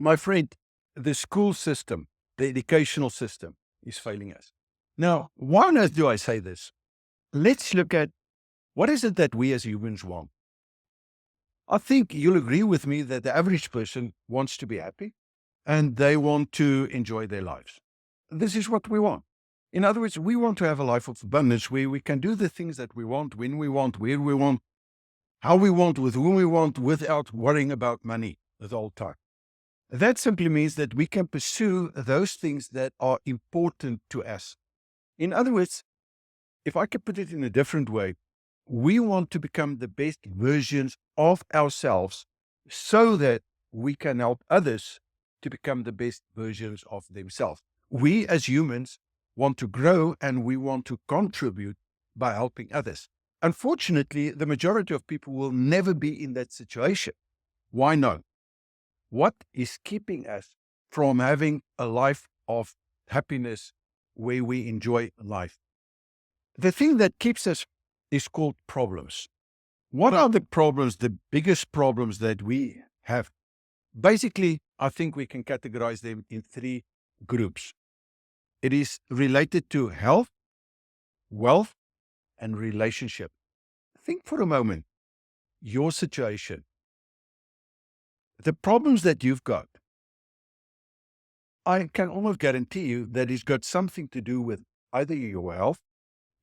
My friend, the school system, the educational system is failing us. Now, why on earth do I say this? Let's look at what is it that we as humans want. I think you'll agree with me that the average person wants to be happy and they want to enjoy their lives. This is what we want. In other words, we want to have a life of abundance where we can do the things that we want, when we want, where we want, how we want, with whom we want, without worrying about money the whole time. That simply means that we can pursue those things that are important to us. In other words, if I could put it in a different way, we want to become the best versions of ourselves so that we can help others to become the best versions of themselves. We as humans want to grow and we want to contribute by helping others. Unfortunately, the majority of people will never be in that situation. Why not? What is keeping us from having a life of happiness where we enjoy life? The thing that keeps us is called problems. What are the problems, the biggest problems that we have? Basically, I think we can categorize them in three groups. It is related to health, wealth, and relationship. Think for a moment, your situation, the problems that you've got, I can almost guarantee you that it's got something to do with either your health.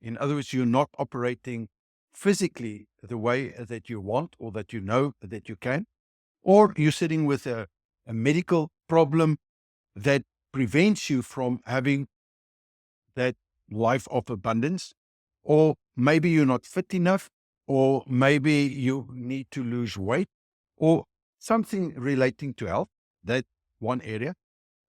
In other words, you're not operating physically the way that you want or that you know that you can, or you're sitting with a medical problem that prevents you from having that life of abundance, or maybe you're not fit enough, or maybe you need to lose weight, or something relating to health, that one area,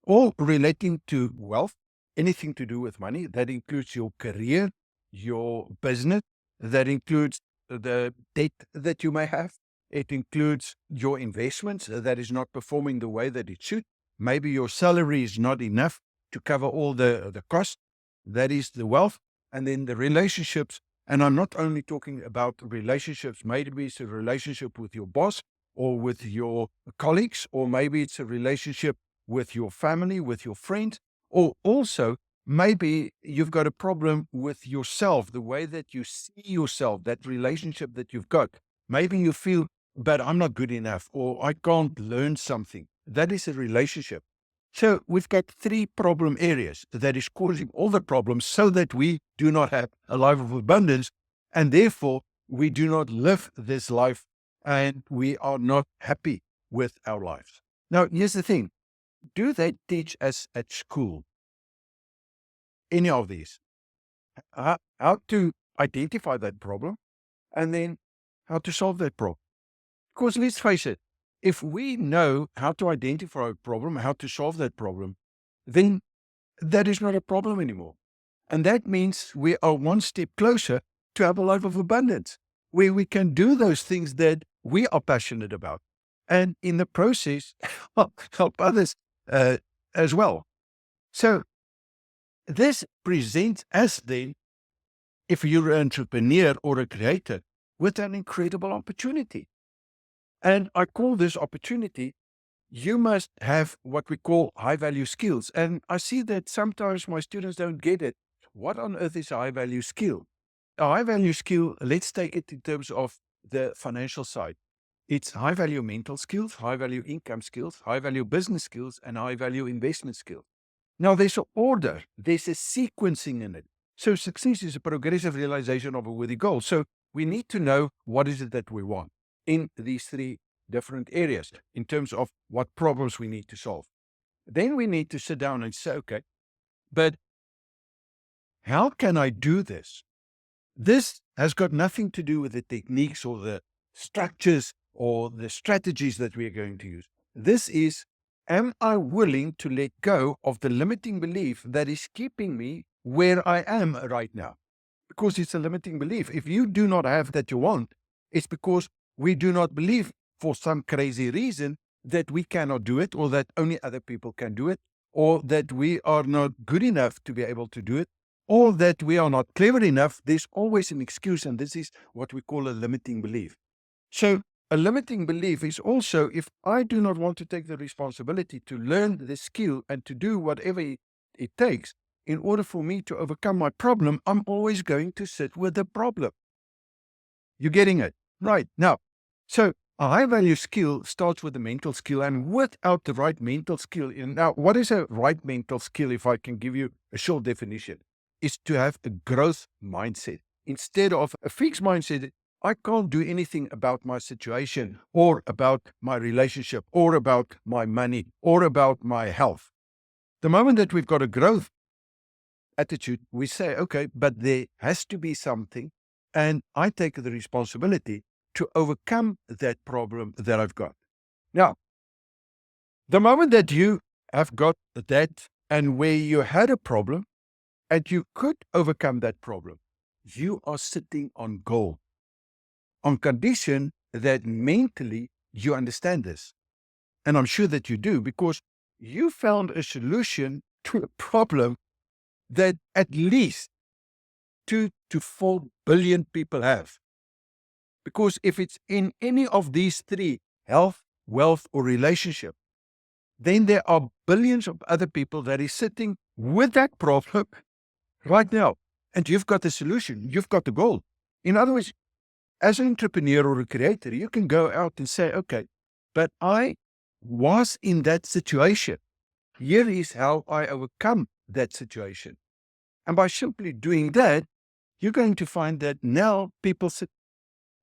or relating to wealth, anything to do with money. That includes your career, your business, that includes the debt that you may have. It includes your investments that is not performing the way that it should. Maybe your salary is not enough to cover all the costs. That is the wealth. And then the relationships. And I'm not only talking about relationships. Maybe it's a relationship with your boss or with your colleagues, or maybe it's a relationship with your family, with your friends, or also maybe you've got a problem with yourself, the way that you see yourself, that relationship that you've got. Maybe you feel, but I'm not good enough, or I can't learn something. That is a relationship. So we've got three problem areas that is causing all the problems so that we do not have a life of abundance, and therefore we do not live this life and we are not happy with our lives. Now, here's the thing. Do they teach us at school any of these? How to identify that problem and then how to solve that problem? Because let's face it, if we know how to identify a problem, how to solve that problem, then that is not a problem anymore. And that means we are one step closer to have a life of abundance, where we can do those things that we are passionate about. And in the process, help others as well. So this presents us then, if you're an entrepreneur or a creator, with an incredible opportunity. And I call this opportunity, you must have what we call high value skills. And I see that sometimes my students don't get it. What on earth is a high value skill? A high value skill, let's take it in terms of the financial side. It's high value mental skills, high value income skills, high value business skills, and high value investment skills. Now there's an order, there's a sequencing in it. So success is a progressive realization of a worthy goal. So we need to know what is it that we want in these three different areas in terms of what problems we need to solve. Then we need to sit down and say, okay, but how can I do this? This has got nothing to do with the techniques or the structures or the strategies that we are going to use. This is, am I willing to let go of the limiting belief that is keeping me where I am right now? Because it's a limiting belief. If you do not have that you want, it's because we do not believe for some crazy reason that we cannot do it, or that only other people can do it, or that we are not good enough to be able to do it, or that we are not clever enough. There's always an excuse, and this is what we call a limiting belief. So a limiting belief is also, if I do not want to take the responsibility to learn the skill and to do whatever it takes in order for me to overcome my problem, I'm always going to sit with the problem. You're getting it? Right. Now, so a high value skill starts with a mental skill, and without the right mental skill, now, what is a right mental skill, if I can give you a short definition, is to have a growth mindset. Instead of a fixed mindset, I can't do anything about my situation or about my relationship or about my money or about my health. The moment that we've got a growth attitude, we say, okay, but there has to be something, and I take the responsibility to overcome that problem that I've got. Now, the moment that you have got that, and where you had a problem and you could overcome that problem, you are sitting on gold, on condition that mentally you understand this. And I'm sure that you do, because you found a solution to a problem that at least 2 to 4 billion people have. Because if it's in any of these three, health, wealth, or relationship, then there are billions of other people that is sitting with that problem right now. And you've got the solution. You've got the goal. In other words, as an entrepreneur or a creator, you can go out and say, okay, but I was in that situation. Here is how I overcome that situation. And by simply doing that, you're going to find that now people sit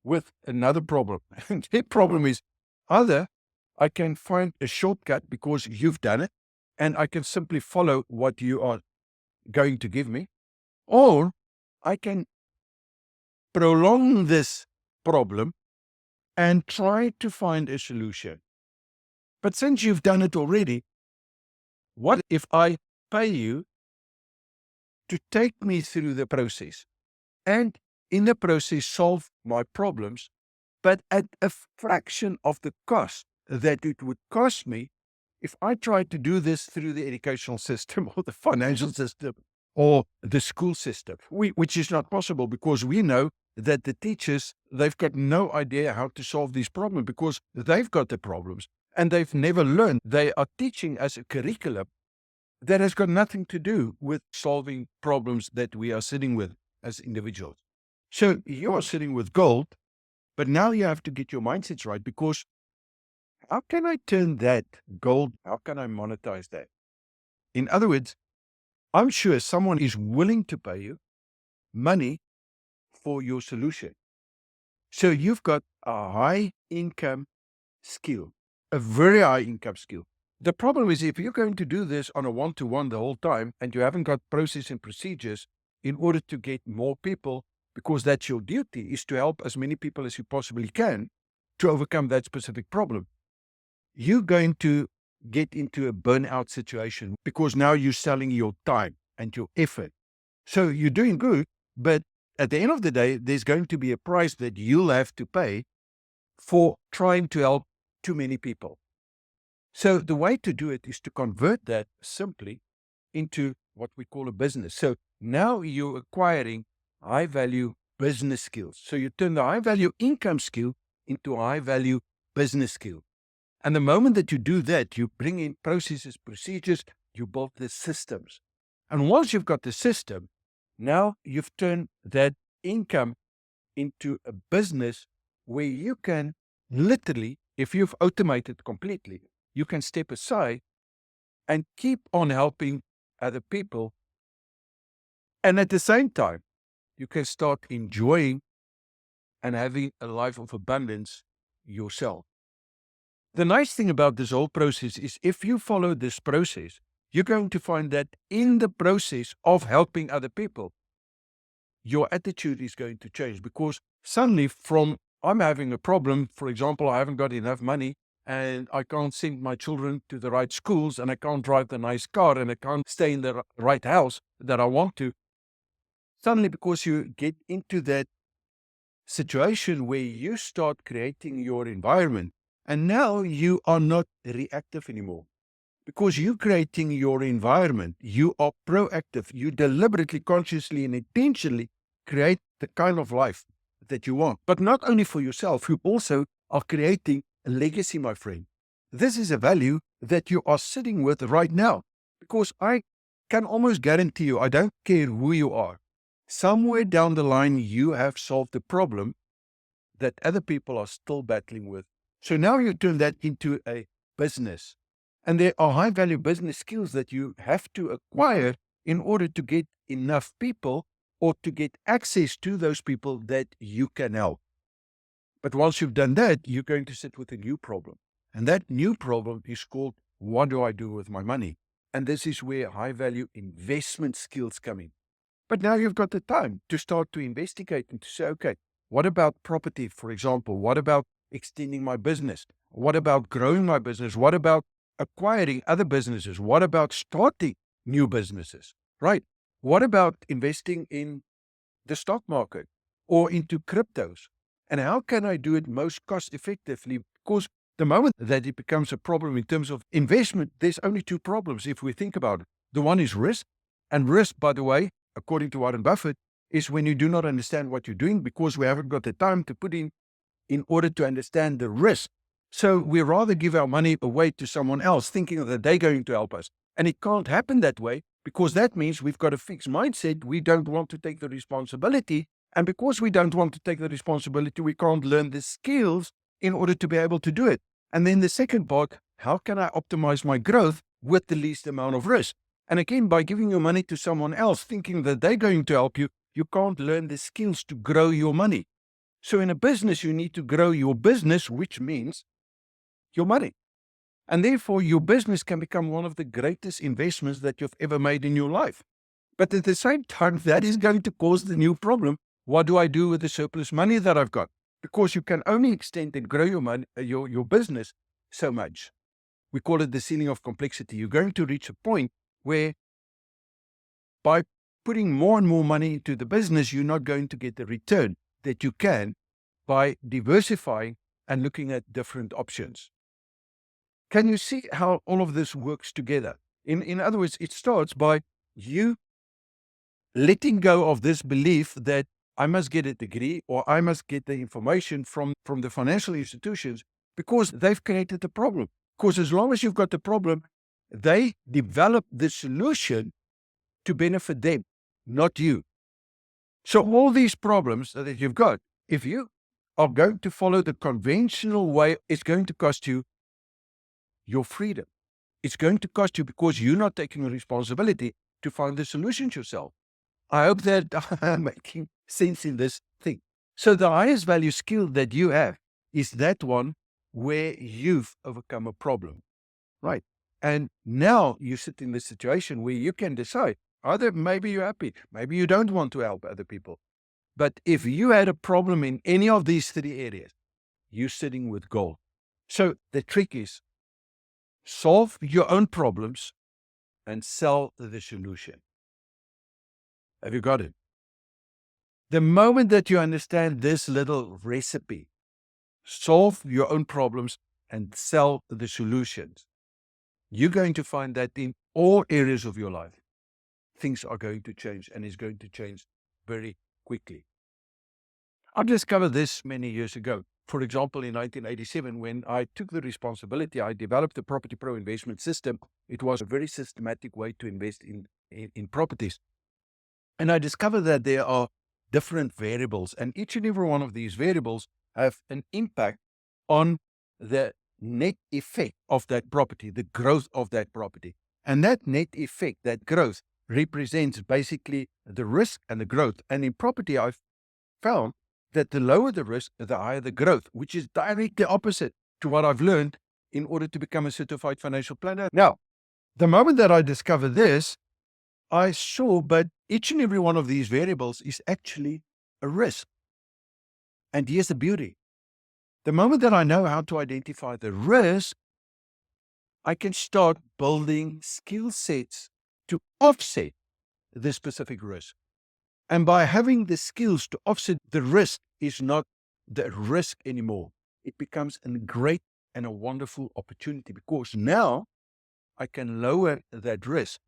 with another problem. And their problem is either I can find a shortcut because you've done it, and I can simply follow what you are going to give me, or I can prolong this problem and try to find a solution. But since you've done it already, what if I pay you to take me through the process and in the process solve my problems, but at a fraction of the cost that it would cost me if I tried to do this through the educational system or the financial system or the school system, which is not possible, because we know that the teachers, they've got no idea how to solve these problems because they've got the problems and they've never learned. They are teaching us a curriculum that has got nothing to do with solving problems that we are sitting with as individuals. So you are sitting with gold, but now you have to get your mindsets right, because how can I turn that gold? How can I monetize that? In other words, I'm sure someone is willing to pay you money for your solution. So you've got a high income skill, a very high income skill. The problem is, if you're going to do this on a one-to-one the whole time and you haven't got process and procedures in order to get more people, because that's your duty, is to help as many people as you possibly can to overcome that specific problem, you're going to get into a burnout situation, because now you're selling your time and your effort. So you're doing good, but at the end of the day, there's going to be a price that you'll have to pay for trying to help too many people. So the way to do it is to convert that simply into what we call a business. So now you're acquiring high value business skills. So you turn the high value income skill into a high value business skill. And the moment that you do that, you bring in processes, procedures, you build the systems. And once you've got the system, now you've turned that income into a business where you can literally, if you've automated completely, you can step aside and keep on helping other people. And at the same time, you can start enjoying and having a life of abundance yourself. The nice thing about this whole process is, if you follow this process, you're going to find that in the process of helping other people, your attitude is going to change, because suddenly from I'm having a problem, for example, I haven't got enough money and I can't send my children to the right schools and I can't drive the nice car and I can't stay in the right house that I want to. Suddenly, because you get into that situation where you start creating your environment, and now you are not reactive anymore. Because you're creating your environment, you are proactive. You deliberately, consciously, and intentionally create the kind of life that you want. But not only for yourself, you also are creating a legacy, my friend. This is a value that you are sitting with right now, because I can almost guarantee you, I don't care who you are, somewhere down the line, you have solved the problem that other people are still battling with. So now you turn that into a business. And there are high value business skills that you have to acquire in order to get enough people or to get access to those people that you can help. But once you've done that, you're going to sit with a new problem. And that new problem is called, what do I do with my money? And this is where high value investment skills come in. But now you've got the time to start to investigate and to say, okay, what about property, for example? What about extending my business? What about growing my business? What about acquiring other businesses? What about starting new businesses, right? What about investing in the stock market or into cryptos? And how can I do it most cost effectively? Because the moment that it becomes a problem in terms of investment, there's only two problems if we think about it. The one is risk. And risk, by the way, according to Warren Buffett, is when you do not understand what you're doing because we haven't got the time to put in order to understand the risk. So we rather give our money away to someone else thinking that they're going to help us. And it can't happen that way, because that means we've got a fixed mindset. We don't want to take the responsibility. And because we don't want to take the responsibility, we can't learn the skills in order to be able to do it. And then the second part, how can I optimize my growth with the least amount of risk? And again, by giving your money to someone else, thinking that they're going to help you, you can't learn the skills to grow your money. So in a business, you need to grow your business, which means your money. And therefore, your business can become one of the greatest investments that you've ever made in your life. But at the same time, that is going to cause the new problem. What do I do with the surplus money that I've got? Because you can only extend and grow your money, your business so much. We call it the ceiling of complexity. You're going to reach a point where by putting more and more money into the business, you're not going to get the return that you can by diversifying and looking at different options. Can you see how all of this works together? In other words, it starts by you letting go of this belief that I must get a degree or I must get the information from the financial institutions because they've created the problem. Because as long as you've got the problem, they develop the solution to benefit them, not you. So all these problems that you've got, if you are going to follow the conventional way, it's going to cost you your freedom. It's going to cost you because you're not taking the responsibility to find the solutions yourself. I hope that I'm making sense in this thing. So the highest value skill that you have is that one where you've overcome a problem, right? And now you sit in the situation where you can decide either maybe you're happy, maybe you don't want to help other people. But if you had a problem in any of these three areas, you're sitting with gold. So the trick is solve your own problems and sell the solution. Have you got it? The moment that you understand this little recipe, solve your own problems and sell the solutions, you're going to find that in all areas of your life, things are going to change, and it's going to change very quickly. I discovered this many years ago. For example, in 1987, when I took the responsibility, I developed the Property Pro investment system. It was a very systematic way to invest in properties. And I discovered that there are different variables, and each and every one of these variables have an impact on the net effect of that property, the growth of that property. And that net effect, that growth, represents basically the risk and the growth. And in property, I've found that the lower the risk, the higher the growth, which is directly opposite to what I've learned in order to become a certified financial planner. Now, the moment that I discovered this, I saw, but each and every one of these variables is actually a risk. And here's the beauty. The moment that I know how to identify the risk, I can start building skill sets to offset the specific risk. And by having the skills to offset the risk is not the risk anymore. It becomes a great and a wonderful opportunity because now I can lower that risk.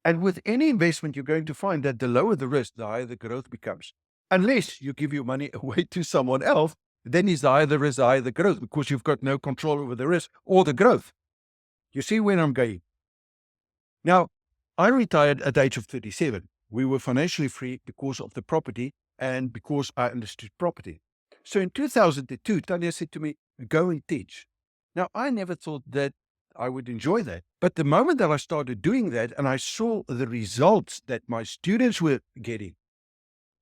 And with any investment, you're going to find that the lower the risk, the higher the growth becomes. Unless you give your money away to someone else then is the risk, the higher the growth, because you've got no control over the risk or the growth. You see where I'm going? Now, I retired at the age of 37. We were financially free because of the property and because I understood property. So in 2002, Tanya said to me, go and teach. Now, I never thought that I would enjoy that. But the moment that I started doing that and I saw the results that my students were getting,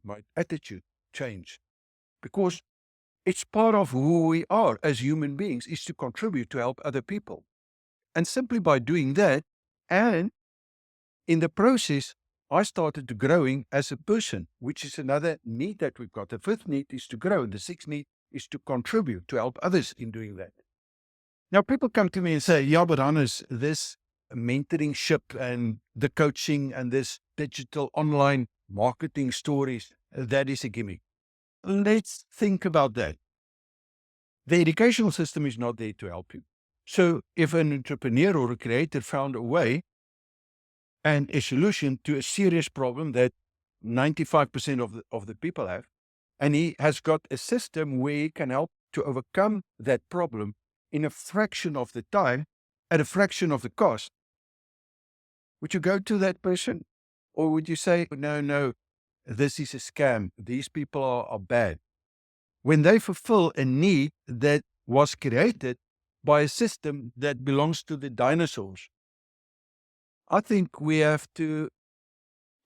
my attitude changed, because it's part of who we are as human beings, is to contribute to help other people. And simply by doing that, and in the process, I started growing as a person, which is another need that we've got. The fifth need is to grow. The sixth need is to contribute, to help others in doing that. Now, people come to me and say, yeah, but Hannes, this mentoring ship and the coaching and this digital online marketing stories, that is a gimmick. Let's think about that. The educational system is not there to help you. So if an entrepreneur or a creator found a way and a solution to a serious problem that 95% of the people have, and he has got a system where he can help to overcome that problem in a fraction of the time, at a fraction of the cost, would you go to that person? Or would you say, no, this is a scam, these people are bad? When they fulfill a need that was created by a system that belongs to the dinosaurs, I think we have to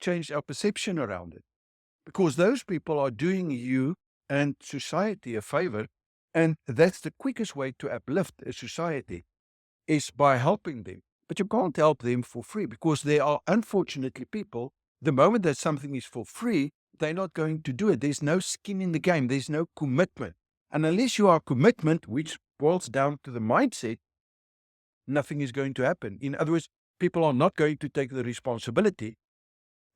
change our perception around it, because those people are doing you and society a favor. And that's the quickest way to uplift a society, is by helping them. But you can't help them for free, because there are unfortunately people, the moment that something is for free, they're not going to do it. There's no skin in the game. There's no commitment. And unless you are commitment, which boils down to the mindset, nothing is going to happen. In other words, people are not going to take the responsibility,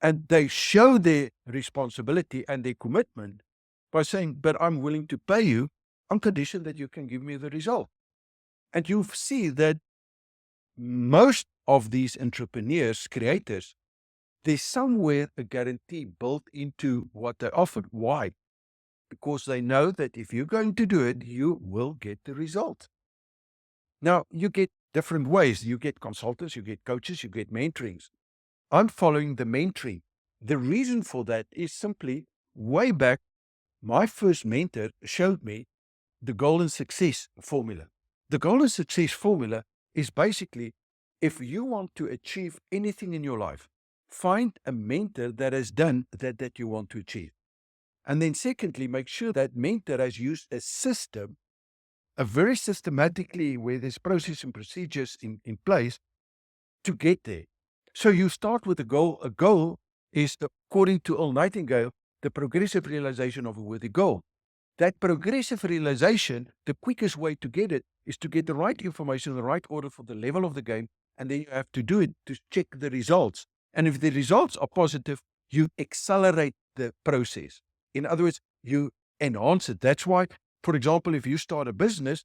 and they show their responsibility and their commitment by saying, but I'm willing to pay you on condition that you can give me the result. And you see that most of these entrepreneurs, creators, there's somewhere a guarantee built into what they offer. Why? Because they know that if you're going to do it, you will get the result. Now, you get different ways. You get consultants, you get coaches, you get mentorings. I'm following the mentoring. The reason for that is simply, way back, my first mentor showed me the golden success formula. The golden success formula is basically, if you want to achieve anything in your life, find a mentor that has done that you want to achieve. And then secondly, make sure that mentor has used a system, a very systematically, where there's process and procedures in place to get there. So you start with a goal. A goal is, according to Earl Nightingale, the progressive realization of a worthy goal. That progressive realization, the quickest way to get it is to get the right information in the right order for the level of the game, and then you have to do it to check the results. And if the results are positive, you accelerate the process. In other words, you enhance it. That's why, for example, if you start a business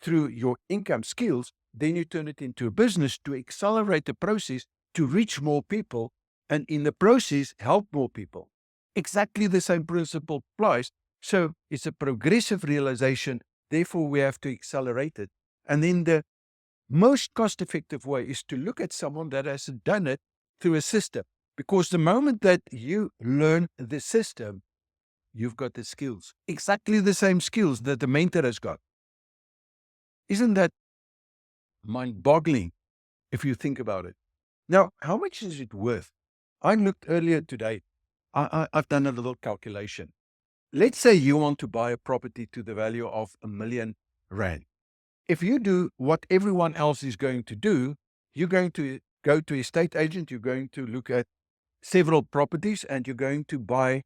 through your income skills, then you turn it into a business to accelerate the process, to reach more people, and in the process, help more people. Exactly the same principle applies. So it's a progressive realization. Therefore, we have to accelerate it. And then the most cost-effective way is to look at someone that has done it through a system. Because the moment that you learn the system, you've got the skills. Exactly the same skills that the mentor has got. Isn't that mind-boggling if you think about it? Now, how much is it worth? I looked earlier today. I've done a little calculation. Let's say you want to buy a property to the value of R1,000,000. If you do what everyone else is going to do, you're going to go to a estate agent, you're going to look at several properties, and you're going to buy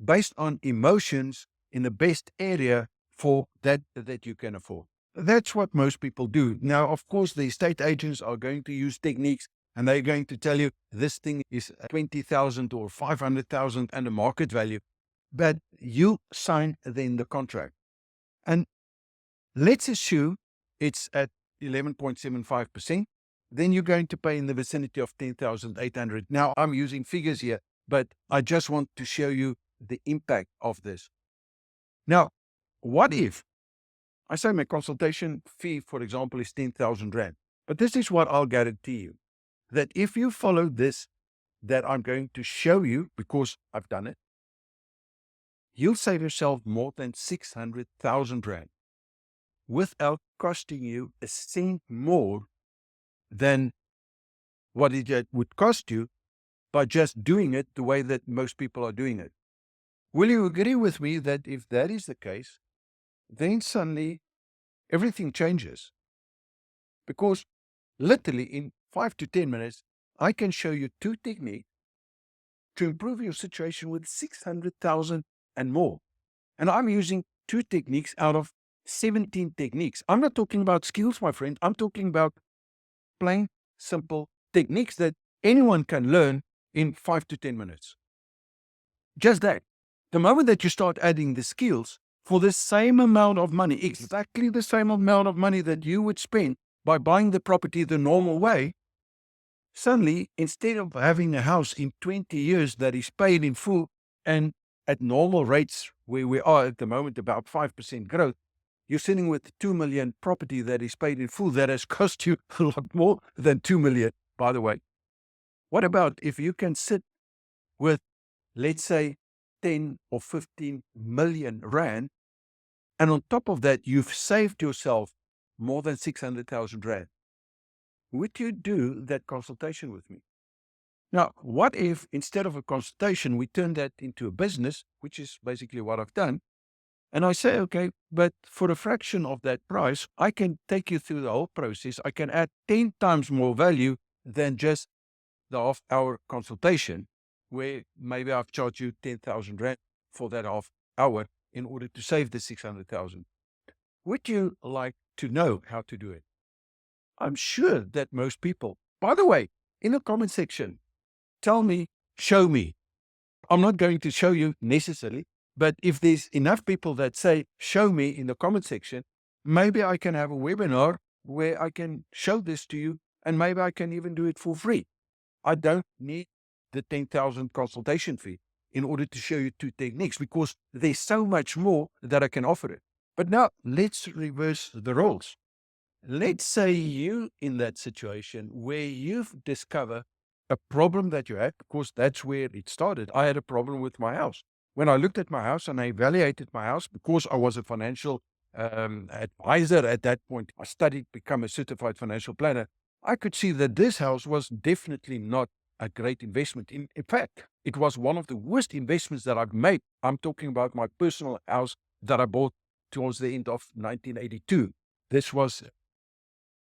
based on emotions in the best area for that you can afford. That's what most people do. Now, of course, the estate agents are going to use techniques, and they're going to tell you this thing is 20,000 or 500,000 and a market value. But you sign then the contract. And let's assume it's at 11.75%. Then you're going to pay in the vicinity of 10,800. Now, I'm using figures here, but I just want to show you the impact of this. Now, What if I say my consultation fee, for example, is 10,000 Rand, but this is what I'll guarantee you, that if you follow this, that I'm going to show you because I've done it, you'll save yourself more than 600,000 Rand without costing you a cent more than what it would cost you by just doing it the way that most people are doing it. Will you agree with me that if that is the case, then suddenly everything changes? Because literally in 5 to 10 minutes, I can show you two techniques to improve your situation with 600,000 and more. And I'm using two techniques out of 17 techniques. I'm not talking about skills, my friend. I'm talking about plain, simple techniques that anyone can learn in 5 to 10 minutes. Just that. The moment that you start adding the skills for the same amount of money, exactly the same amount of money that you would spend by buying the property the normal way, suddenly, instead of having a house in 20 years that is paid in full and at normal rates where we are at the moment, about 5% growth, you're sitting with 2 million property that is paid in full that has cost you a lot more than 2 million, by the way. What about if you can sit with, let's say, 10 or 15 million Rand, and on top of that, you've saved yourself more than 600,000 Rand? Would you do that consultation with me? Now, what if instead of a consultation, we turn that into a business, which is basically what I've done, and I say, okay, but for a fraction of that price, I can take you through the whole process. I can add 10 times more value than just the half-hour consultation, where maybe I've charged you 10,000 Rand for that half hour in order to save the 600,000. Would you like to know how to do it? I'm sure that most people, by the way, in the comment section, tell me, show me. I'm not going to show you necessarily, but if there's enough people that say, show me in the comment section, maybe I can have a webinar where I can show this to you, and maybe I can even do it for free. I don't need the 10,000 consultation fee in order to show you two techniques, because there's so much more that I can offer it. But now let's reverse the roles. Let's say you in that situation where you've discovered a problem that you had, because that's where it started. I had a problem with my house. When I looked at my house and I evaluated my house, because I was a financial advisor at that point, I studied, become a certified financial planner. I could see that this house was definitely not a great investment. In fact, it was one of the worst investments that I've made. I'm talking about my personal house that I bought towards the end of 1982. This was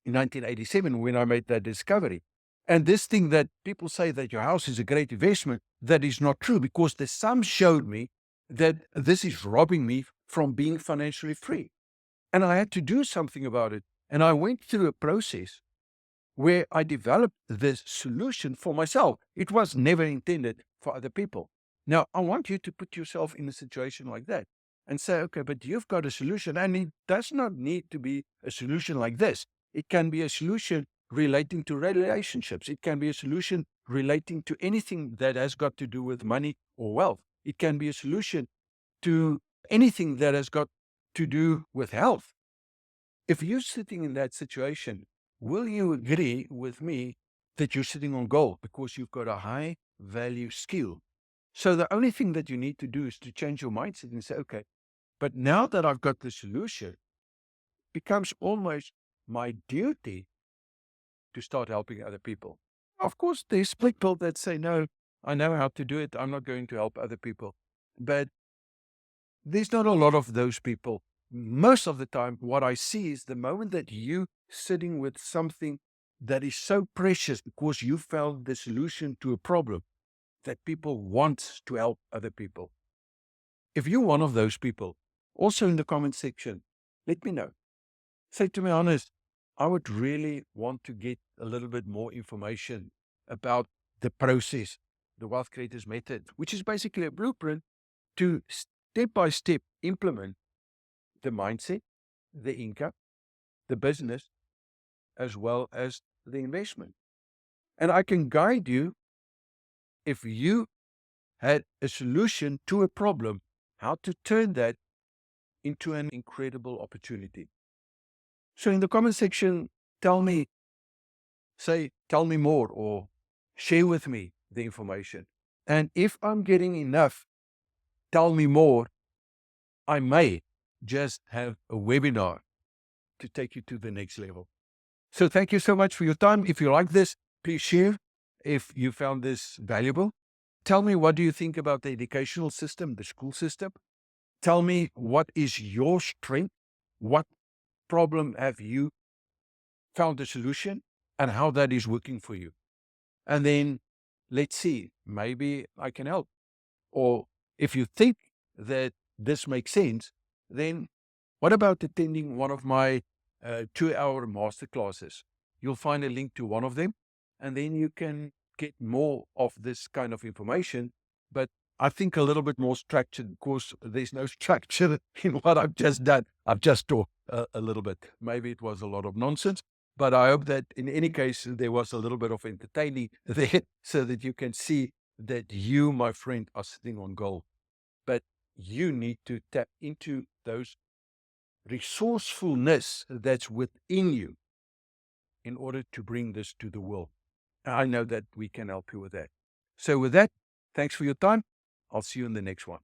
in 1987 when I made that discovery. And this thing that people say that your house is a great investment, that is not true, because the sum showed me that this is robbing me from being financially free. And I had to do something about it. And I went through a process where I developed this solution for myself. It was never intended for other people. Now, I want you to put yourself in a situation like that and say, okay, but you've got a solution, and it does not need to be a solution like this. It can be a solution relating to relationships. It can be a solution relating to anything that has got to do with money or wealth. It can be a solution to anything that has got to do with health. If you're sitting in that situation, will you agree with me that you're sitting on gold because you've got a high value skill? So the only thing that you need to do is to change your mindset and say, okay, but now that I've got the solution, it becomes almost my duty to start helping other people. Of course, there's people that say, no, I know how to do it. I'm not going to help other people. But there's not a lot of those people. Most of the time, what I see is the moment that you sitting with something that is so precious because you found the solution to a problem, that people want to help other people. If you're one of those people, also in the comment section, let me know. Say, to be honest, I would really want to get a little bit more information about the process, the Wealth Creators Method, which is basically a blueprint to step by step implement the mindset, the income, the business, as well as the investment. And I can guide you if you had a solution to a problem, how to turn that into an incredible opportunity. So in the comment section, tell me more, or share with me the information. And if I'm getting enough, tell me more, I may just have a webinar to take you to the next level. So thank you so much for your time. If you like this, please share. If you found this valuable, tell me, what do you think about the educational system, the school system? Tell me, what is your strength? What problem have you found a solution, and how that is working for you? And then let's see, maybe I can help. Or if you think that this makes sense, then what about attending one of my 2-hour masterclasses? You'll find a link to one of them, and then you can get more of this kind of information. But I think a little bit more structured, because there's no structure in what I've just done. I've just talked a little bit. Maybe it was a lot of nonsense, but I hope that in any case, there was a little bit of entertaining there, so that you can see that you, my friend, are sitting on gold. But you need to tap into those resourcefulness that's within you in order to bring this to the world. I know that we can help you with that. So with that, thanks for your time. I'll see you in the next one.